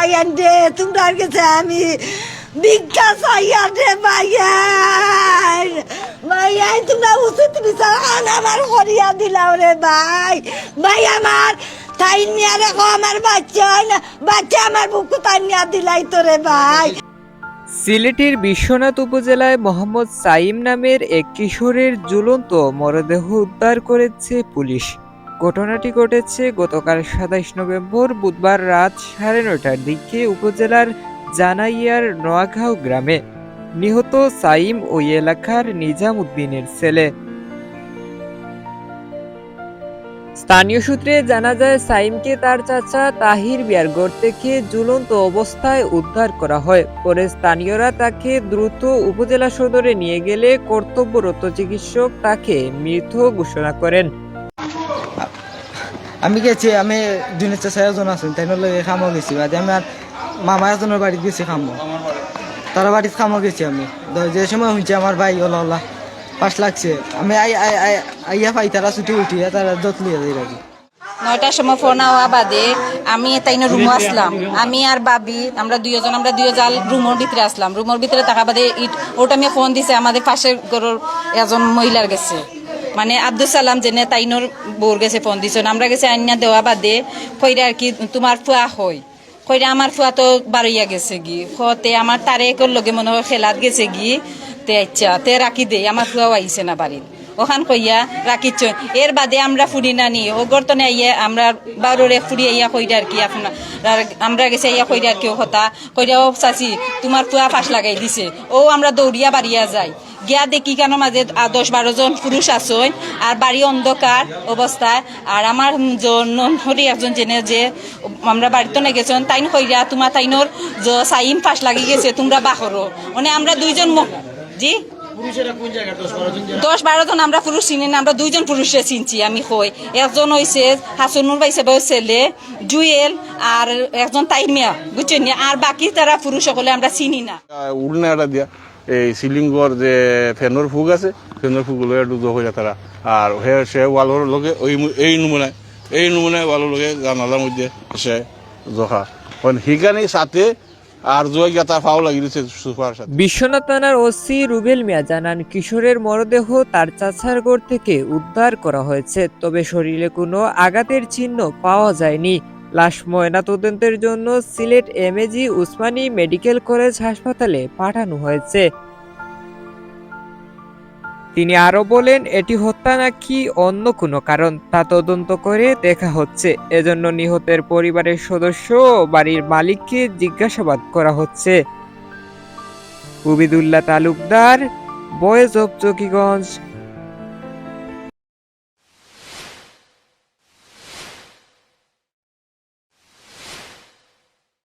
বাইয়ান রে তোমরা গেছে আমি ভিক্ষা চাইয়ান রে বাইয়ান বাইয়ান তোমরা উচিত বিচার আমার করিয়া দিলাও রে ভাই ভাই আমার তাই নিয়ে রেখো আমার বাচ্চা হয় না বাচ্চা আমার বুকু তাই নিয়ে দিলাই তো রে ভাই। সিলেটের বিশ্বনাথ উপজেলায় মোহাম্মদ সাইম নামের এক কিশোরের ঝুলন্ত মরদেহ উদ্ধার করেছে পুলিশ। ঘটনাটি ঘটেছে গতকাল ২৭ নভেম্বর বুধবার রাত ৯:৩০টার দিকে উপজেলার জানাইয়ার নোয়াগাঁও গ্রামে। নিহত সাইম ওই এলাকার নিজাম উদ্দিনের ছেলে। স্থানীয় সূত্রে জানা যায় সাইমকে তার চাচা তাহির বিয়ারগড় থেকে ঝুলন্ত অবস্থায় উদ্ধার করা হয়। পরে স্থানীয়রা তাকে দ্রুত উপজেলা সদরে নিয়ে গেলে কর্তব্যরত চিকিৎসক তাকে মৃত ঘোষণা করেন। আমি গেছি আমি দুনিয়া চাষা এজন আছেন তাই লগে খামো গেছি বাদে আমি আর মামা এজনের বাড়িতে গেছি খামো তারা বাড়িতে খামো গেছি আমি যে সময় হয়েছে আমার ভাই ওলা ওলা পাশ লাগছে আমি আইয়া পাই তারা ছুটি উঠিয়া তারা যত লিয়ে যাই রাজি। ৯টার সময় ফোন হওয়া বাদে আমি তাই না রুমে আসলাম আমি আর বাবি আমরা দুইজন রুমের ভিতরে আসলাম রুমের ভিতরে থাকা বাদে ওটা আমি ফোন দিছে আমাদের পাশের ঘরের একজন মহিলার গেছে মানে আব্দুল সালাম জেনে তাইনোর বোর গেছে ফোন দিছ আমরা গেছে আইনা দেওয়া বাদে কইরা আর কি তোমার ফুয়া হয় কইরা আমার ফুয়া তো বাড়িয়া গেছে গি হতে আমার তারেকর লগে মনে হয় খেলাত গেছে গি তে আচ্ছা তে রাখি দে আমার ফুয়াও আইছে না বাড়ির ওখান কইয়া রাখিচ্ছ এর বাদে আমরা ফুড়ি নানি ও গর্তনে আইয়া আমরা বারোরে ফুড়ি আইয়া কইরা আর কি আপনার আমরা গেছে আইয়া কইরা আর কি কথা কইরা ও চাচি তোমার ফুয়া ফাঁস লাগাই দিছে ও আমরা দৌড়িয়া বাড়িয়া যাই গিয়া দেখি কেন মাঝে ১০-১২ জন পুরুষ আসই আর বাড়ি অন্ধকার অবস্থায় আর আমার হরি একজন জেনে যে আমরা বাড়িতে না গেছেন তাইন কইরা তোমার তাইনোর সাইম ফাঁস লাগি গেছে তোমরা বাহরো মানে আমরা দুইজন জি ১০-১২ জন আমরা পুরুষ চিনি না আমরা দুইজন পুরুষে চিনছি আমি কই একজন হইছে হাসনুর ভাই সাহেবের ছেলে জুয়েল আর একজন তাইর মিয়া বুঝছেন আর বাকি তারা পুরুষ সকলে আমরা চিনি না। উড়নাটা দিয়া এই সিলিংগর যে ফ্যানের ফুগ আছে ফ্যানের ফুগুলো একটু হয়ে তারা আর সে ওয়ালোর লগে এই নমুনায় ওয়ালোর লগে জানালার মধ্যে সে জখা সেইখানে সাথে আর জয়গাতা ফাও লাগিয়েছে সুপার সাথে। বিশ্বনাথ থানার ওসি রুবেল মিয়া জানান কিশোরের মরদেহ তার চাচার ঘর থেকে উদ্ধার করা হয়েছে, তবে শরীরে কোনো আঘাতের চিহ্ন পাওয়া যায়নি। লাশ ময়নাতদন্তের জন্য Sylhet MAG Usmani medical college হাসপাতালে পাঠানো হয়েছে। তিনি আরো বলেন এটি হত্যা নাকি অন্য কোনো কারণ তা তদন্ত করে দেখা হচ্ছে। এজন্য নিহতের পরিবারের সদস্য ও বাড়ির মালিককে জিজ্ঞাসাবাদ করা হচ্ছে। উবিদুল্লাহ তালুকদার, ভয়েস অব চকিগঞ্জ,